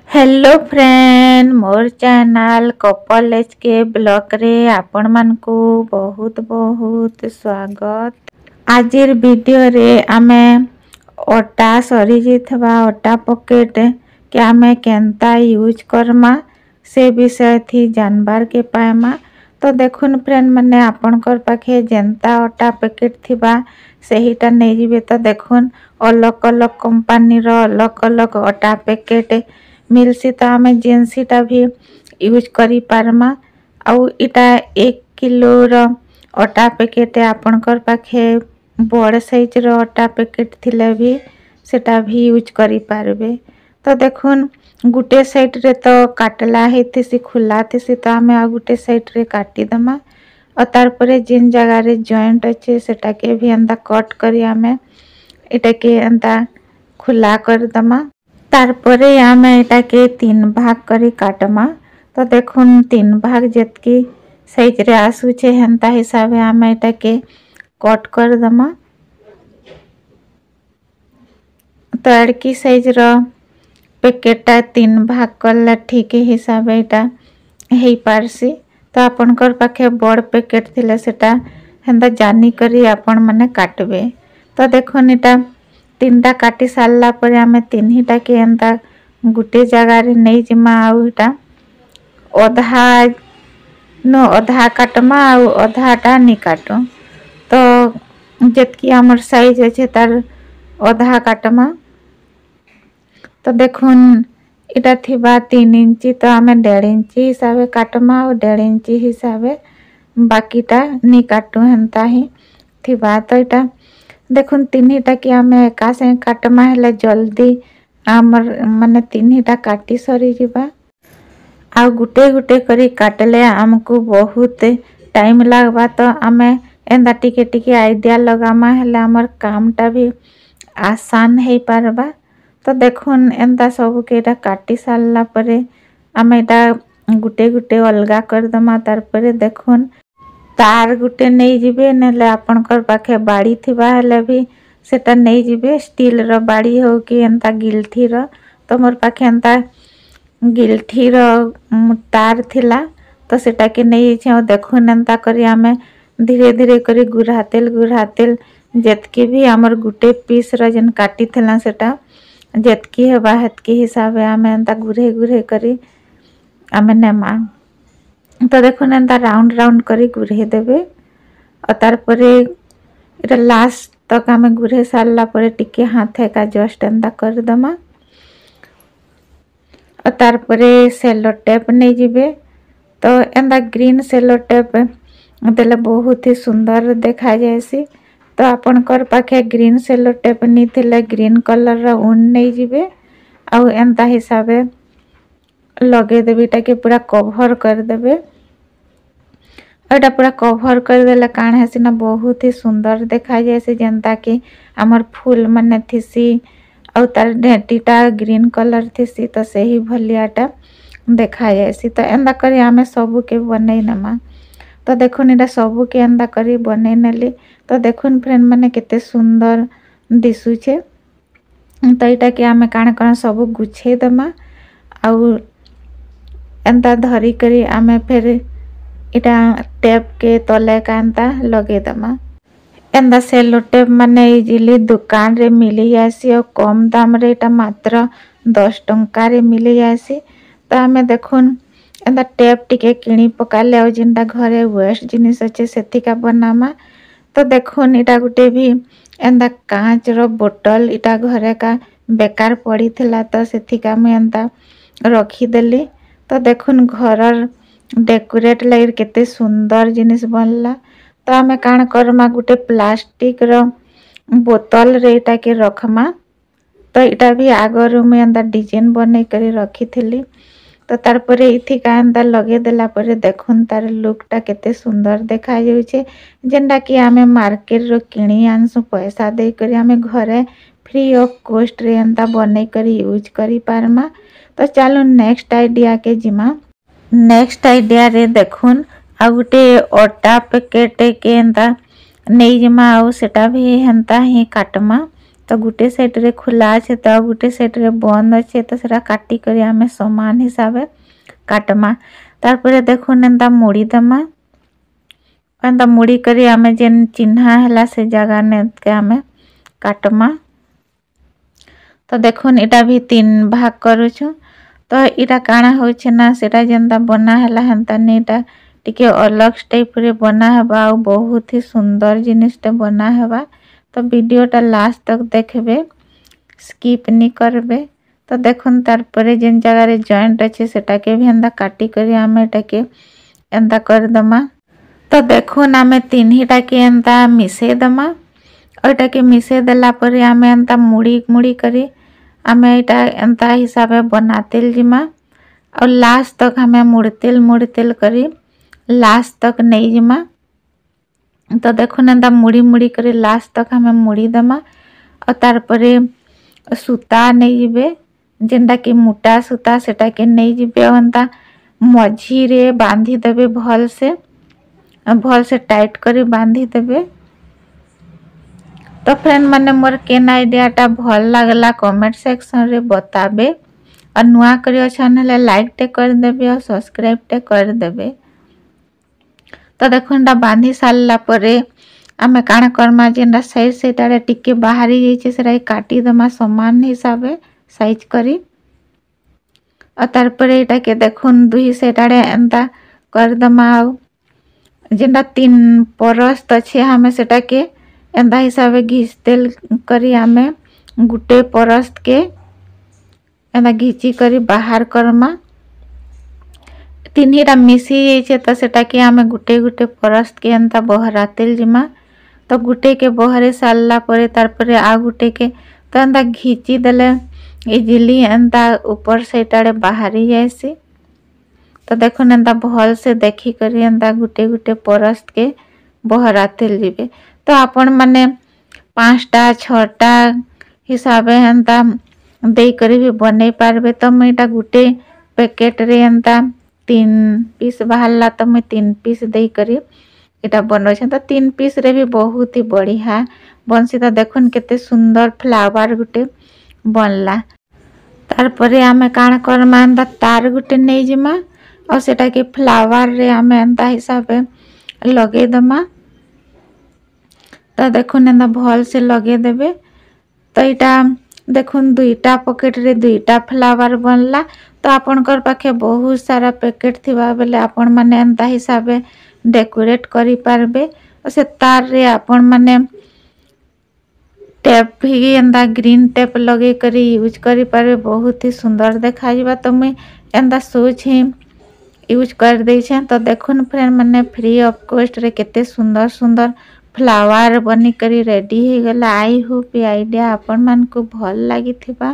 Hello friend मोर चैनल कपल एचके ब्लॉग रे आपण मानकु बहुत बहुत स्वागत। आजिर वीडियो रे आमे अटा सरी जिथबा अटा पॉकेट के आमे केनता यूज करमा से विषय थी जानबार के पाएमा। तो देखुन फ्रेंड माने आपनकर पाखे जेंता अटा पैकेट थिबा सेहीटा नै जिवे। तो देखुन अलग अलग कंपनी रो अलग अलग अटा पैकेट मिलसी। तो आमे जेनसीटा भी यूज करी पारमा। आउ इटा 1 किलो रो अटा पैकेट आपनकर पाखे बड़ साइज रो अटा पैकेट थिले भी सेटा भी यूज करी पारबे। तो देखुन गुटे साइड रे तो काटला हेतिसी खुला थिसी तो आमे आ गुटे साइड रे काटी दमा और तार परे जिन जगह रे जॉइंट अच्छे सेटा के भी अंदा कट करी आमे एटा के अंदा खुला कर दमा। तार परे आमे एटा के 3 भाग करी काटमा। तो देखुन 3 भाग जेतकी साइज रे आसु छे हेंता हिसाबे आमे एटा के कट कर दमा। तो एड़की साइज रो पैकेटा 3 भाग करला ठीक हिसाबे एटा हेई पारसी। तो आपनकर पाखे बड़ पैकेट थिले सेटा हेंदा जानी करी आपन माने काटबे। तो देखुन एटा 3टा काटी सारला परे आमे 3टा के एंता गुटे जगह रे नै जिमा आउ एटा अधा नो अधा काटमा आउ अधाटा नि काटो। तो जेतकी हमर साइज अछि तार अधा काटमा। तो देखुन इटा थिबा 3 इंची तो आमे 1.5 इंची हिसाबे काटमा और 1.5 इंची हिसाबे बाकीटा नि काटू हेंता ही थिबा। तो इटा देखुन 3टा कि आमे एका से काटमा हेले जल्दी आमर माने 3टा काटी सरी जिबा। आ गुटे गुटे करी काटले हमको बहुत टाइम लागबा। तो आमे एंदा टिके टिके आइडिया लगामा हेले हमर कामटा भी आसान हेई पारबा। तो देखुन एंदा सब के एटा काटी सारला परे आमे एटा गुटे गुटे अलगा कर दमा। तार परे देखुन तार गुटे नै जिबे नेले आपनकर पाखे बाड़ी थिबा हेले भी सेटा नै जिबे स्टील रो बाड़ी हो कि एंता गिल्ठी रो। तो मोर पाखे एंता गिल्ठी रो तार थिला तो सेटा के नै छै। देखुन एंता करी आमे धीरे धीरे करी गुरातेल जेतकी भी हमर गुटे पीस रो जन काटी थिला सेटा जेतकी हेबा हेतकी हिसाबे आमे एंता गुरे गुरे करी आमे नेमा। तो देखुन एंता राउंड राउंड करी गुरे देबे और तार परे एटा लास्ट तक आमे गुरे सारला परे टिके हाथे का जस्ट एंता कर दमा। और तार परे सेलो टेप नै जिबे। तो एंता ग्रीन सेलो टेप देले बहुत ही सुंदर देखा जायसी। तो आपनकर पाखे ग्रीन सेलो टेप नि थिले ग्रीन कलर रो ऊन नै जिबे आउ एंता हिसाबे लगे देबे ताके पूरा कवर कर देबे। एटा पूरा कवर कर देले काण हेसी ना बहुत ही सुंदर देखा जायसी जेंता कि हमर फूल माने थिसी आउ तार ढेटीटा ग्रीन कलर थिसी। तो सही भलियाटा देखा जायसी। तो एंदा करी आमे सबु के बनै नेमा। तो देखुन एटा सबु के एंदा करी बनै नेली। तो देखुन फ्रेंड माने केते सुंदर दिसु छे। तो एटा के आमे काण काण सबु गुछे दमा आउ एंता धरी करी आमे फिर इटा टेप के तले का एंता लगे दमा। एंदा सेलो टेप माने इजिली दुकान रे मिली जायसी और कम दाम रे इटा मात्र 10 टंका रे मिली जायसी। तो आमे देखुन एंदा टेप टिके किणी पकाले और जिनटा घरे वेस्ट जिनिस अच्छे सेथिका बनामा। तो देखुन इटा गुटे भी एंदा कांच रो बोतल इटा घरे का बेकार पड़ी थिला तो सेथिका मैं एंता रखी देली। तो देखुन घरर डेकोरेट लाइर केते सुंदर जिनिस बनला। तो आमे काण करमा गुटे प्लास्टिक रो बोतल रे इटा के रखमा। तो इटा भी आगरु में एंदा डिजाइन बनै करी रखी थिली। तो तार परे इथिका एंदा लगे देला परे देखुन तार लुकटा केते सुंदर देखा जाउछे जेंडा कि आमे मार्केट रो किणी आनसु पैसा दे करी आमे घरे फ्री ऑफ कॉस्ट रे एंता बनै करी यूज करी पारमा। तो चलो नेक्स्ट आइडिया के जिमा। नेक्स्ट आइडिया रे देखुन आ गुटे अटा पैकेट के एंता नै जिमा आउ सेटा भी हेंता ही काटमा। तो गुटे साइड रे खुला अच्छे तो गुटे साइड रे बंद अच्छे तो सेटा काटी करी आमे समान हिसाब काटमा। तारपरे देखुन एंता मुड़ी दमा एंता मुड़ी करी आमे जेन चिन्हा हैला से जगह ने के आमे काटमा। तो देखुन इटा भी 3 भाग करूछु। तो इटा काना होछे ना सेटा जेंता बना हैला हेंता नेटा टिके अलग टाइप रे बना हेबा और बहुत ही सुंदर जिनिसटे बना हेबा। तो वीडियोटा लास्ट तक देखबे स्किप नहीं करबे। तो देखुन तारपरे जेन जगह रे जॉइंट अच्छे सेटा के भी एंता काटी करी आमे एटाके एंता कर दमा। तो देखुन आमे 3 हिटा के एंता मिसे दमा और एटाके मिसे देला परे आमे एंता मुड़ी मुड़ी करी आमे एटा एंता हिसाबे बनातेल जिमा और लास्ट तक हमें मुड़तेल करी लास्ट तक नहीं जिमा। तो देखुन एंता मुड़ी मुड़ी करी लास्ट तक हमें मुड़ी दमा और तारपरे सूता नहीं जिबे जेंटा कि मोटा सूता सेटा के नहीं जिबे और एंता मझी रे बांधी देबे भल से टाइट करी बांधी देबे। तो फ्रेंड माने मोर केन आइडियाटा भल लागला कमेंट सेक्शन रे बताबे और नुआ करी अछन हेले लाइक टे कर देबे और सब्सक्राइब टे कर देबे। तो देखुन ता बांधी सारला परे आमे काना करमा जेनटा साइज सेटा टिके बाहरी जाइछे सेटा काटी दमा समान हिसाबे साइज करी और तारपरे एटा के देखुन दुही सेटा एंता कर दमा जेनटा 3 परस्त अच्छे हमें सेटा के एंता हिसाबे घिचतेल करी आमे गुटे परस्त के एंता घिची करी बाहर करमा। 3टा मिसी जाइछे तो सेटा के आमे गुटे गुटे परस्त के एंता बहरातेल जिमा। तो गुटे के बहरे सारला परे तारपरे आ गुटे के तो एंता घिची देले इजिली एंता ऊपर साइड बाहरी जाइसी। तो देखुन एंता भल से देखी करी एंता गुटे गुटे परस्त के बहरातेल जिबे। तो आपण माने 5टा 6टा हिसाबे एंता दे करी भी बने पारबे। तो मैं एटा गुटे पैकेट रे एंता 3 पीस बाहरला तो मैं 3 पीस दे करी एटा बनोछे। तो 3 पीस रे भी बहुत ही बढ़िया बनसी। तो देखुन केते सुंदर फ्लावर गुटे बनला। तारपरे आमे काना करमा एंता तार गुटे नहीं जिमा और सेटा के फ्लावर रे आमे एंता हिसाबे लगे दमा। तो देखुन एंता भल से लगे देबे। तो इटा देखुन 2टा पॉकेट रे 2टा फ्लावर बनला। तो आपनकर पाखे बहुत सारा पैकेट थिबा बेले आपण माने एंता हिसाबे डेकोरेट करी पारबे और से तार रे आपण माने टेप भी एंता ग्रीन टेप लगे करी यूज करी पारबे बहुत ही सुंदर देखा जिबा। तो मैं एंता सोच ही यूज कर दे छे। तो देखुन फ्रेंड माने फ्री ऑफ कॉस्ट रे केते सुंदर सुंदर फ्लावर बनी करी रेडी हो गला। आई होप ये आइडिया आपण मान को भल लागी थिबा।